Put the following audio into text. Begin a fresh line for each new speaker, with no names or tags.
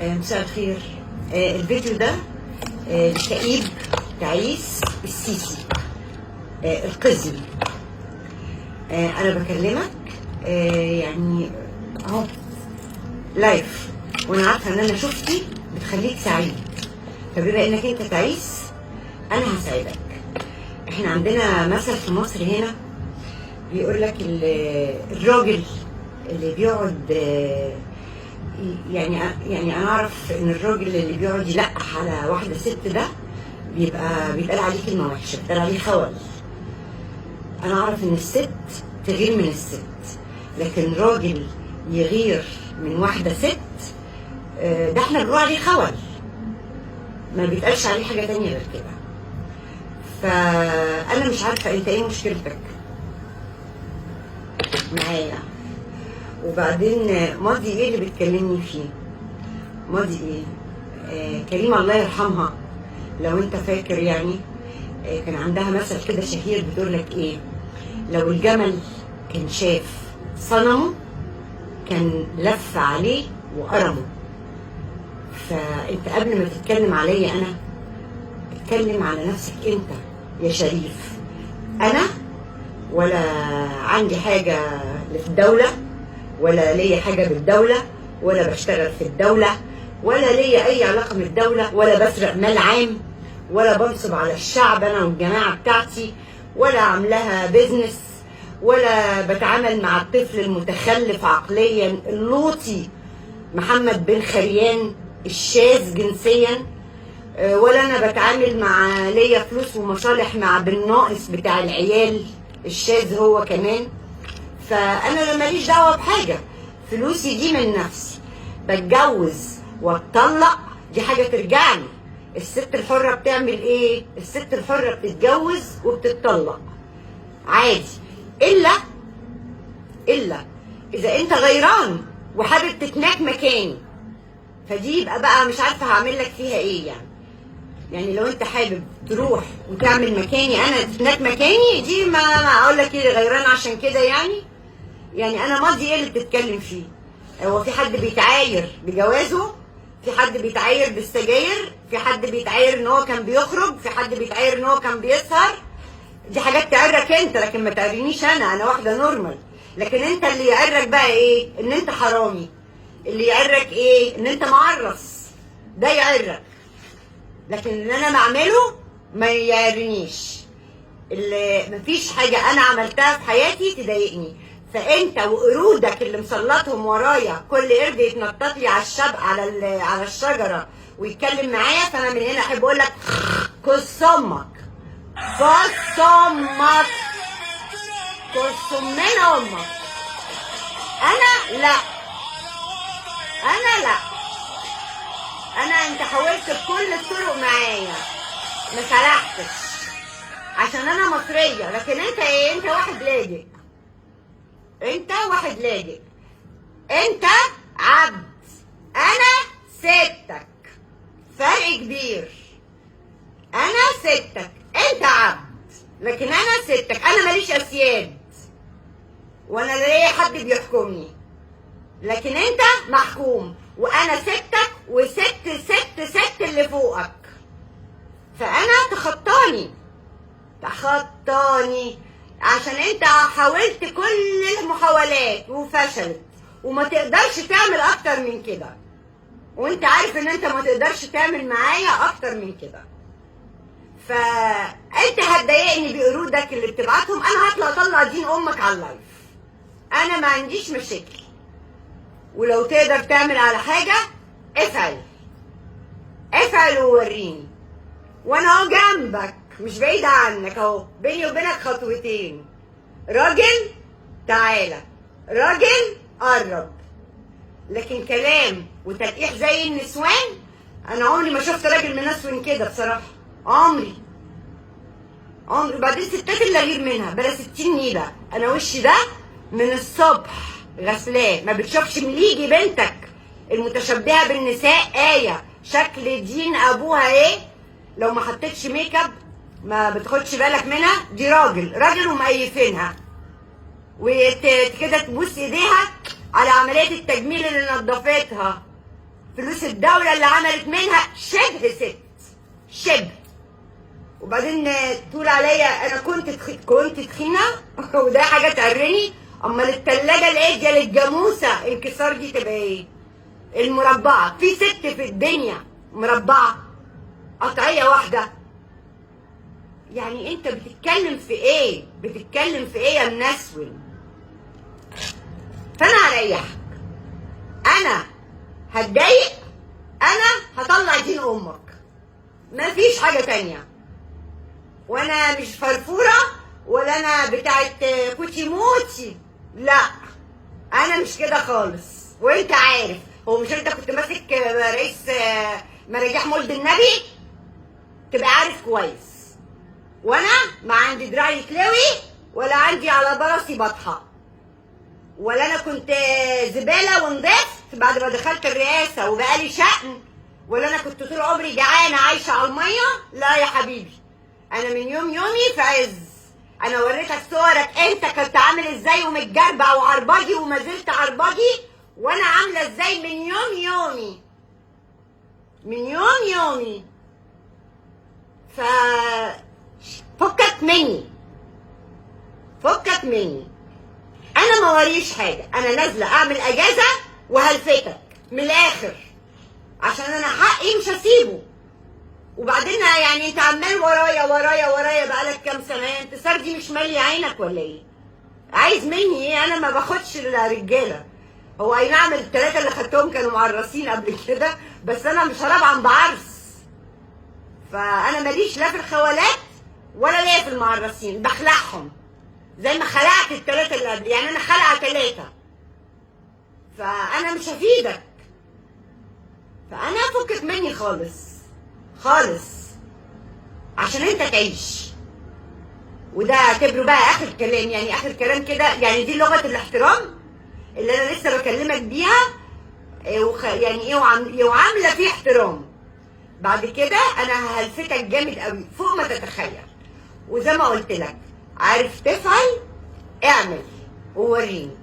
مساء الخير. الفيديو ده لكئيب تعيس السيسي القزم. انا بكلمك يعني اهو لايف، وانا عارفه ان انا شفتي بتخليك سعيد، فبما انك انت تعيس انا هساعدك. احنا عندنا مثل في مصر هنا بيقول لك الراجل اللي بيقعد يعني انا اعرف ان الراجل اللي بيقعد يلقح على واحده ست ده بيتقال عليه كلمه وحشه، بيتقال عليه خول. انا اعرف ان الست تغير من الست، لكن راجل يغير من واحده ست ده احنا بنقول عليه خول، ما بيتقالش عليه حاجه تانية غير كده. فانا مش عارفه انت ايه مشكلتك معايا، وبعدين ماضي ايه اللي بتكلمني فيه؟ ماضي ايه؟ كريمه الله يرحمها لو انت فاكر يعني، كان عندها مثل كده شهير بتقول لك ايه؟ لو الجمل كان شاف صنمه كان لف عليه وقرمه. فانت قبل ما تتكلم عليا انا اتكلم على نفسك انت يا شريف. انا ولا عندي حاجه في الدوله، ولا ليا حاجه بالدوله، ولا بشتغل في الدوله، ولا ليا اي علاقه بالدوله، ولا بسرق مال عام، ولا بنصب على الشعب انا والجماعه بتاعتي، ولا عاملاها بيزنس، ولا بتعامل مع الطفل المتخلف عقليا اللوطي محمد بن خريان الشاذ جنسيا، ولا انا بتعامل مع ليا فلوس ومصالح مع بالناقص بتاع العيال الشاذ هو كمان. فانا ماليش دعوه بحاجه، فلوسي دي من نفسي، بتجوز واتطلق دي حاجه ترجع لي. الست الحره بتعمل ايه؟ الست الحره بتتجوز وبتتطلق عادي، الا اذا انت غيران وحابب تتناك مكاني، فدي يبقى بقى مش عارفه هعمل لك فيها ايه يعني لو انت حابب تروح وتعمل مكاني انا تتناك مكاني، دي ما اقول لك ايه غيران عشان كده يعني انا ماضي ايه اللي بتتكلم فيه؟ هو في حد بيتعاير بجوازه؟ في حد بيتعاير بالسجاير؟ في حد بيتعاير ان هو كان بيخرج؟ في حد بيتعاير ان هو كان بيسهر؟ دي حاجات تعرك انت، لكن ما تعرينيش انا واحده نورمال. لكن انت اللي يعرك بقى ايه؟ ان انت حرامي. اللي يعرك ايه؟ ان انت معرص. ده يعرك، لكن اللي انا بعمله ما يعرنيش. اللي مفيش حاجه انا عملتها في حياتي تضايقني، فانت وقرودك اللي مسلطهم ورايا كل قرد يتنطط لي على على الشجره ويتكلم معايا، فانا من هنا احب اقول لك كس امك، كس امك، كس من امك. انا لا، انت حاولت بكل الطرق معايا ما سرحتش عشان انا مصريه، لكن انت ايه؟ انت واحد لاجئ، انت عبد، انا ستك، فرق كبير. انا ستك، انت عبد، لكن انا ستك، انا ماليش اسياد وانا ليا حد بيحكمني، لكن انت محكوم، وانا ستك وست اللي فوقك. فانا تخطاني عشان انت حاولت كل المحاولات وفشلت، وما تقدرش تعمل اكتر من كده، وانت عارف ان انت ما تقدرش تعمل معايا اكتر من كده. فانت هتضايقني بقرودك اللي بتبعتهم، انا هطلع اطلع دين امك على اللايف، انا ما عنديش مشاكل. ولو تقدر تعمل على حاجه افعل ووريني، وانا اهو جنبك مش بعيد عنك، اهو بيني وبينك خطوتين. راجل تعالى، راجل قرب، لكن كلام وتلقيح زي النسوان انا عمري ما شفت راجل منسون كده بصراحه، عمري. بعدين الستات اللي اغير منها بلا 60 نيله، انا وشي ده من الصبح غسلاه، ما بتشوفش مليجي بنتك المتشبهه بالنساء آية شكل دين ابوها ايه؟ لو ما حطيتش ميك اب ما بتاخدش بالك منها، دي راجل ومقيفينها، وكده تبوس ايديها على عمليه التجميل اللي نظفتها. فلوس الدولة اللي عملت منها شبه ست، شبه. وبعدين تقول عليا انا كنت تخينة وده حاجة تقرني؟ امال التلاجة الايديا للجاموسة انكسار دي تبقى ايه؟ المربعة، في ست في الدنيا مربعة قطعية واحدة؟ يعني انت بتتكلم في ايه؟ بتتكلم في ايه يا منسول؟ فانا هريحك، انا هتضايق، انا هطلع دين امك، مفيش حاجة تانية. وانا مش فرفورة ولا انا بتاعت كوتشي موتشي، لا انا مش كده خالص. وانت عارف، هو مش انت كنت ماسك رئيس مراجيح مولد النبي؟ تبقى عارف كويس. وانا ما عندي دراعي كلاوي ولا عندي على براسي بطحه، ولا انا كنت زباله ونضفت بعد ما دخلت الرئاسه وبقالي شأن، ولا انا كنت طول عمري جعانه عايشه على الميه. لا يا حبيبي، انا من يومي في عز. انا وريتك صورك انت كنت عامل ازاي ومتجربع وعربجي وما زلت عربجي، وانا عامله ازاي من يومي، من يومي. ف فكك مني، انا ما وريش حاجه، انا نازله اعمل اجازه وهلفتك من الاخر، عشان انا حقي مش هسيبه. وبعدين يعني انت عمال ورايا بقالك كام سنه، انت سردي مش مالي عينك ولا ايه؟ عايز مني ايه؟ انا ما باخدش الرجاله. هو اي نعم الثلاثه اللي خدتهم كانوا معرسين قبل كده، بس انا مش هراب بعرس. فانا ماليش لا في الخوالات ولا ليا في المعرسين، بخلعهم زي ما خلعت الثلاثه اللي قبل، يعني انا خلعه ثلاثه. فانا مش هفيدك، فانا فكك مني خالص عشان انت تعيش. وده اعتبره بقى اخر كلام، يعني اخر كلام كده، يعني دي لغه الاحترام اللي انا لسه بكلمك بيها. يعني ايه وعامله فيه احترام. بعد كده انا هلفتك جامد قوي فوق ما تتخيل. وزي ما قلت لك، عارف تفعل اعمل ووريني.